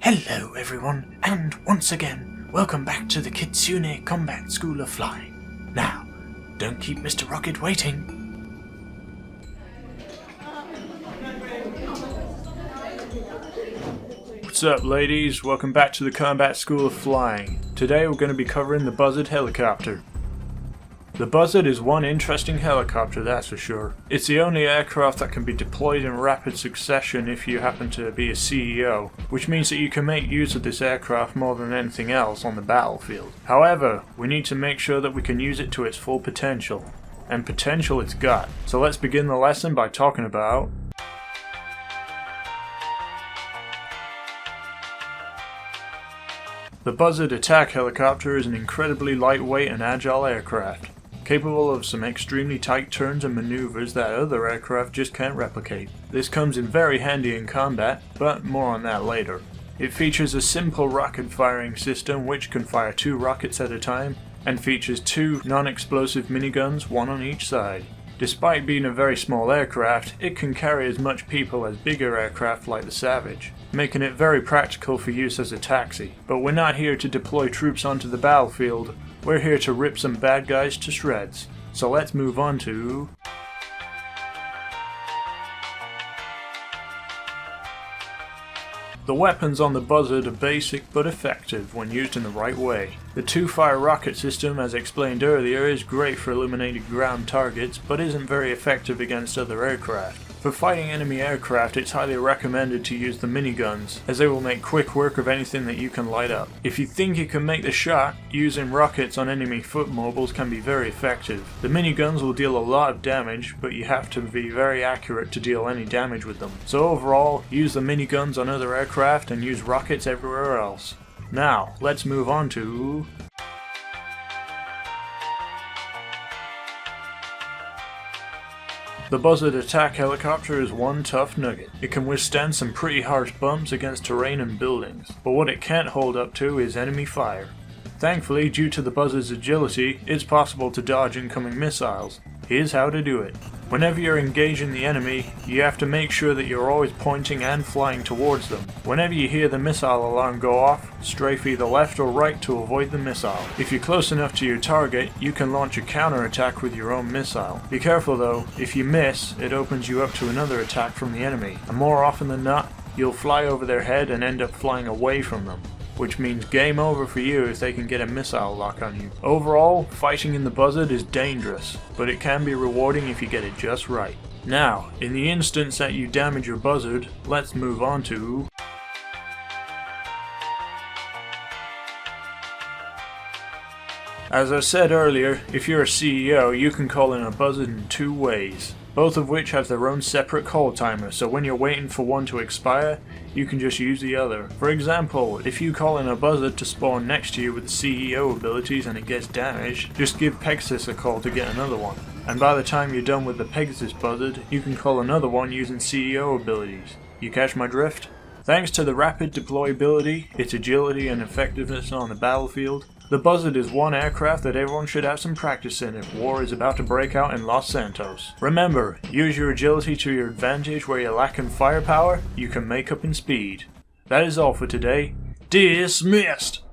Hello everyone, and once again, welcome back to the Kitsune Combat School of Flying. Now, don't keep Mr. Rockittt waiting. What's up ladies, welcome back to the Combat School of Flying. Today we're going to be covering the Buzzard helicopter. The Buzzard is one interesting helicopter, that's for sure. It's the only aircraft that can be deployed in rapid succession if you happen to be a CEO, which means that you can make use of this aircraft more than anything else on the battlefield. However, we need to make sure that we can use it to its full potential. And potential it's got. So let's begin the lesson by talking about the Buzzard attack helicopter is an incredibly lightweight and agile aircraft, capable of some extremely tight turns and maneuvers that other aircraft just can't replicate. This comes in very handy in combat, but more on that later. It features a simple rocket firing system which can fire 2 rockets at a time, and features 2 non-explosive miniguns, one on each side. Despite being a very small aircraft, it can carry as much people as bigger aircraft like the Savage, making it very practical for use as a taxi. But we're not here to deploy troops onto the battlefield, we're here to rip some bad guys to shreds. So let's move on to the weapons on the Buzzard are basic but effective when used in the right way. The 2-fire rocket system, as explained earlier, is great for eliminating ground targets, but isn't very effective against other aircraft. For fighting enemy aircraft, it's highly recommended to use the miniguns, as they will make quick work of anything that you can light up. If you think you can make the shot, using rockets on enemy foot mobiles can be very effective. The miniguns will deal a lot of damage, but you have to be very accurate to deal any damage with them. So overall, use the miniguns on other aircraft and use rockets everywhere else. Now, let's move on to the Buzzard attack helicopter is one tough nugget. It can withstand some pretty harsh bumps against terrain and buildings, but what it can't hold up to is enemy fire. Thankfully, due to the Buzzard's agility, it's possible to dodge incoming missiles. Here's how to do it. Whenever you're engaging the enemy, you have to make sure that you're always pointing and flying towards them. Whenever you hear the missile alarm go off, strafe either left or right to avoid the missile. If you're close enough to your target, you can launch a counterattack with your own missile. Be careful though, if you miss, it opens you up to another attack from the enemy, and more often than not, you'll fly over their head and end up flying away from them, which means game over for you if they can get a missile lock on you. Overall, fighting in the Buzzard is dangerous, but it can be rewarding if you get it just right. Now, in the instance that you damage your Buzzard, let's move on to as I said earlier, if you're a CEO, you can call in a Buzzard in 2 ways, both of which have their own separate call timer, so when you're waiting for one to expire, you can just use the other. For example, if you call in a Buzzard to spawn next to you with the CEO abilities and it gets damaged, just give Pegasus a call to get another one. And by the time you're done with the Pegasus Buzzard, you can call another one using CEO abilities. You catch my drift? Thanks to the rapid deployability, its agility and effectiveness on the battlefield, the Buzzard is one aircraft that everyone should have some practice in if war is about to break out in Los Santos. Remember, use your agility to your advantage where you lack in firepower, you can make up in speed. That is all for today. Dismissed!